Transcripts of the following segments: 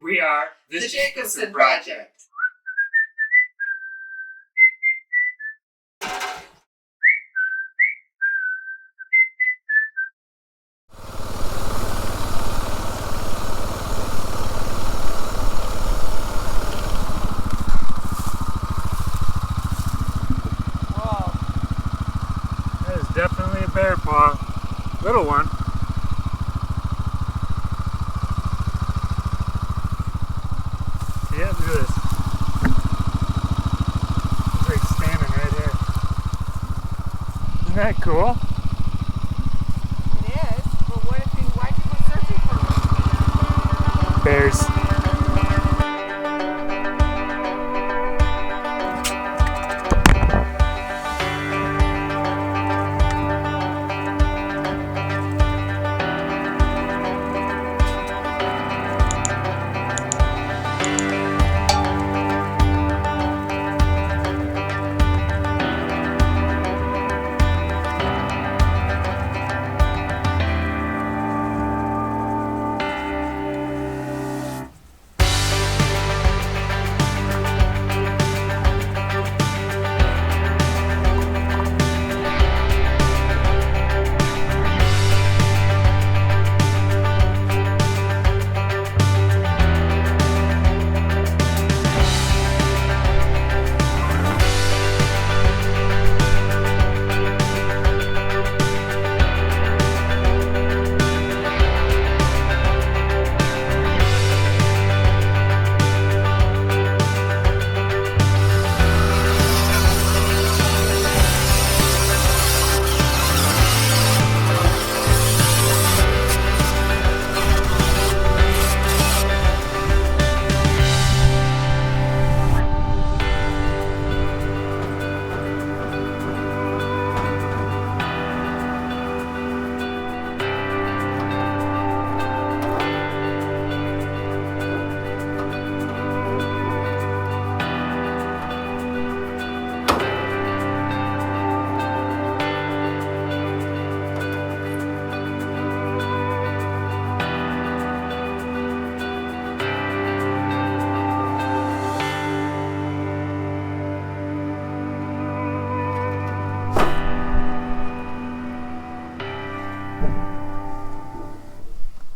We are the Jacobson Project. Wow, that is definitely a bear paw. Little one. Yeah, look at this. It's like standing right here. Isn't that cool? It is, but why'd you go searching for Bears.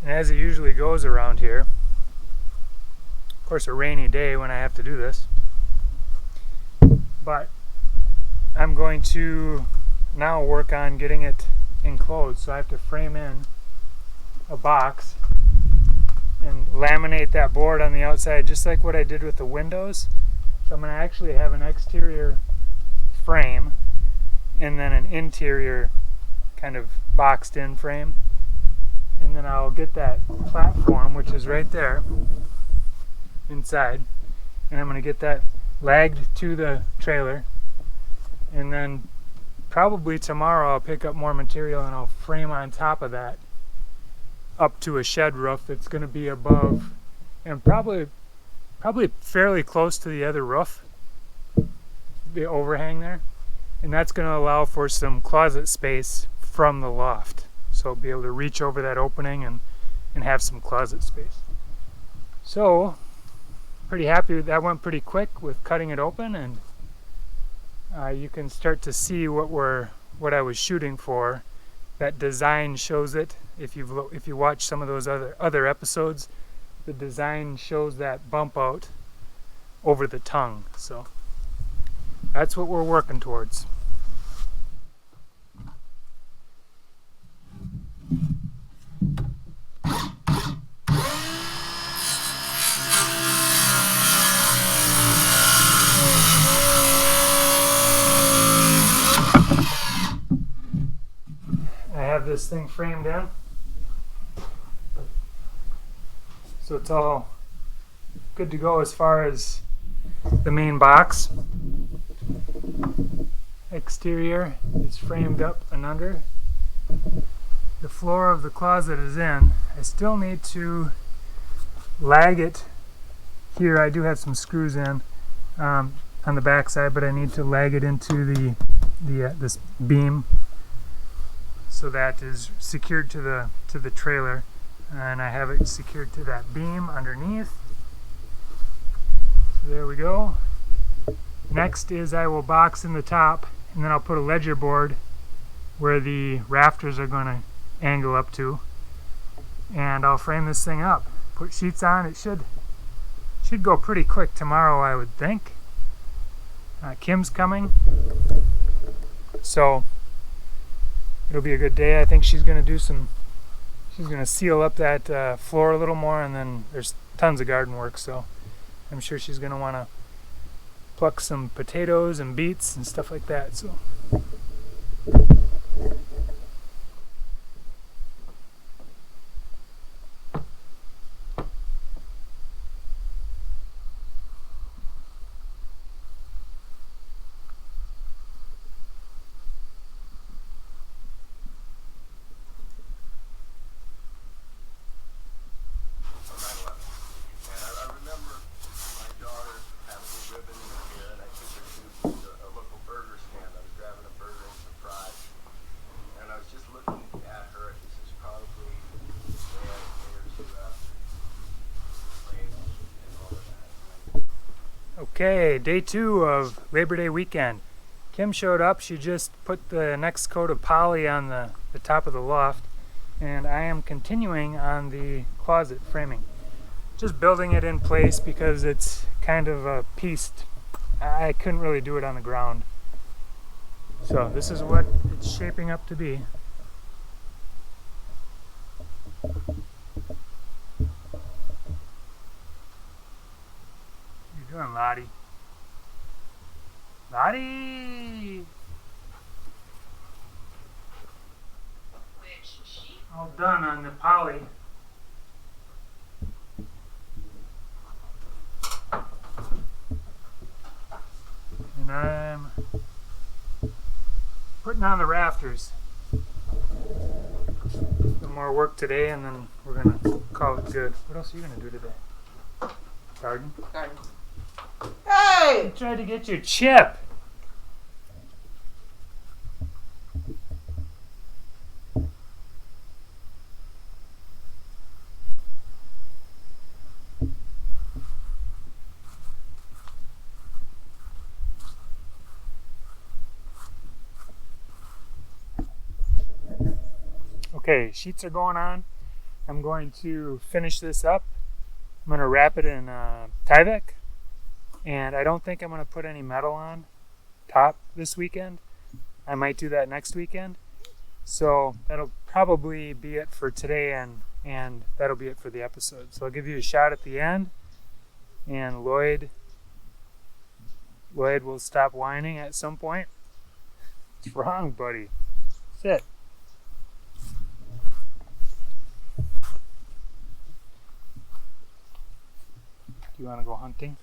And as it usually goes around here, of course a rainy day when I have to do this, but I'm going to now work on getting it enclosed. So I have to frame in a box and laminate that board on the outside just like what I did with the windows. So I'm going to actually have an exterior frame and then an interior kind of boxed in frame. And then I'll get that platform, which is right there inside, and I'm going to get that lagged to the trailer, and then probably tomorrow I'll pick up more material and I'll frame on top of that up to a shed roof that's going to be above and probably fairly close to the other roof, the overhang there, and that's going to allow for some closet space from the loft. So I'll be able to reach over that opening and have some closet space. So, pretty happy that went pretty quick with cutting it open, and you can start to see what I was shooting for. That design shows it. If you watch some of those other episodes, the design shows that bump out over the tongue. So that's what we're working towards. I have this thing framed in, so it's all good to go as far as the main box. Exterior is framed up and under. The floor of the closet is in. I still need to lag it here. I do have some screws in on the back side, but I need to lag it into this beam so that is secured to the trailer, and I have it secured to that beam underneath. There we go. Next is I will box in the top, and then I'll put a ledger board where the rafters are going to angle up to, and I'll frame this thing up. Put sheets on. It should go pretty quick tomorrow, I would think. Kim's coming, so it'll be a good day. I think she's going to seal up that floor a little more, and then there's tons of garden work, so I'm sure she's going to want to pluck some potatoes and beets and stuff like that. So okay, day 2 of Labor Day weekend. Kim showed up. She just put the next coat of poly on the top of the loft, and I am continuing on the closet framing. Just building it in place because it's kind of a pieced. I couldn't really do it on the ground. So this is what it's shaping up to be. What are you doing, LaDi? LaDi! Which sheet? All done on the poly. And I'm putting on the rafters. Some more work today, and then we're gonna call it good. What else are you gonna do today? Garden? Garden. Hey! You tried to get your chip. Okay, sheets are going on. I'm going to finish this up. I'm going to wrap it in Tyvek, and I don't think I'm going to put any metal on top this weekend. I might do that next weekend. So that'll probably be it for today, and that'll be it for the episode. So I'll give you a shot at the end, and Lloyd will stop whining at some point. What's wrong, buddy? Sit. Do you want to go hunting?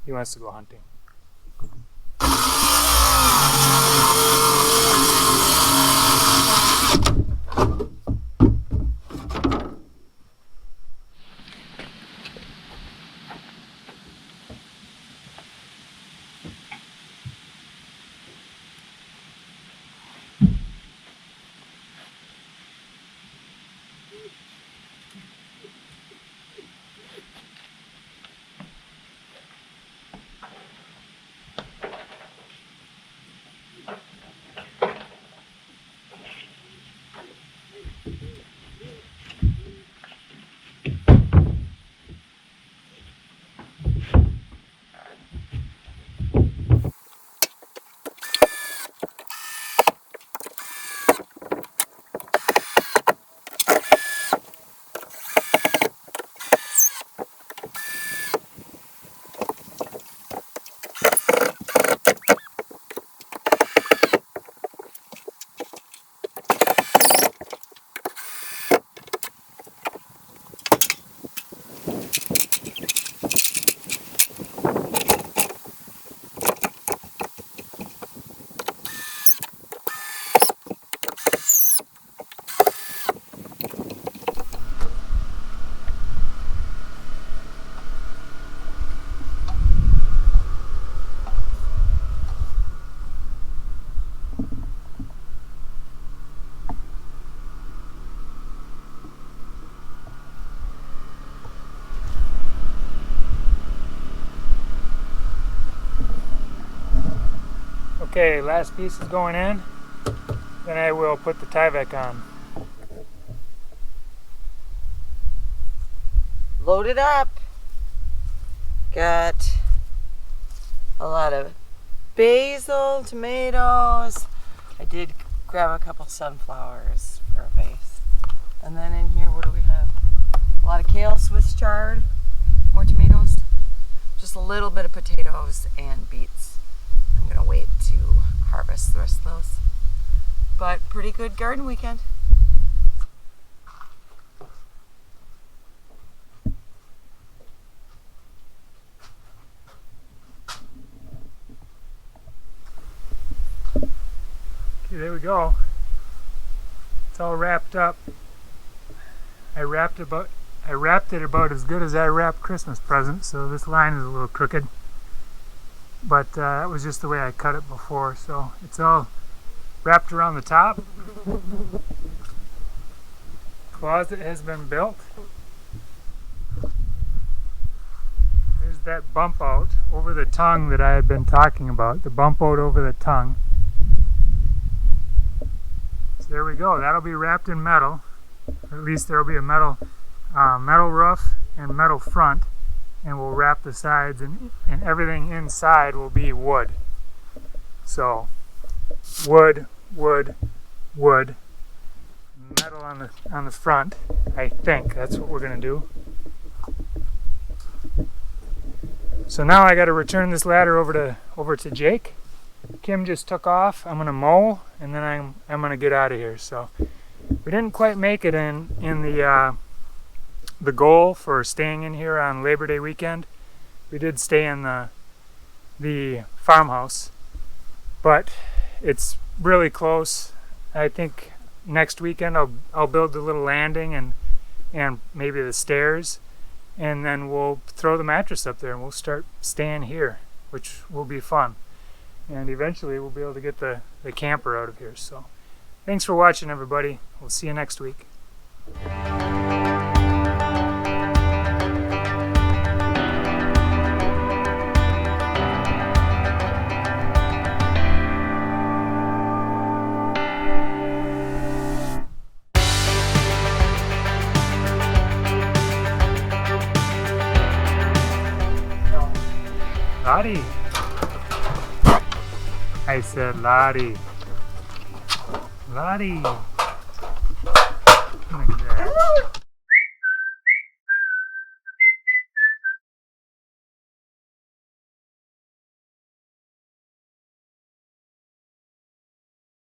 He wants to go hunting. Okay, last piece is going in. Then I will put the Tyvek on. Load it up. Got a lot of basil, tomatoes. I did grab a couple sunflowers for a base. And then in here, what do we have? A lot of kale, Swiss chard, more tomatoes, just a little bit of potatoes and beets. I'm gonna wait to harvest the rest of those. But pretty good garden weekend. Okay, there we go. It's all wrapped up. I wrapped it about as good as I wrap Christmas presents, so this line is a little crooked. But that was just the way I cut it before, so it's all wrapped around the top. Closet has been built. There's that bump out over the tongue that I had been talking about, the bump out over the tongue. So there we go, that'll be wrapped in metal. Or at least there'll be a metal roof and metal front, and we'll wrap the sides, and everything inside will be wood. So wood, metal on the front. I think that's what we're gonna do. So now I got to return this ladder over to Jake. Kim just took off. I'm gonna mow, and then I'm gonna get out of here. So we didn't quite make it in the goal for staying in here on Labor Day weekend. We did stay in the farmhouse, but it's really close. I think next weekend I'll build the little landing and maybe the stairs, and then we'll throw the mattress up there and we'll start staying here, which will be fun. And eventually we'll be able to get the camper out of here. So thanks for watching, everybody. We'll see you next week. LaDi. I said LaDi. LaDi. Look at that.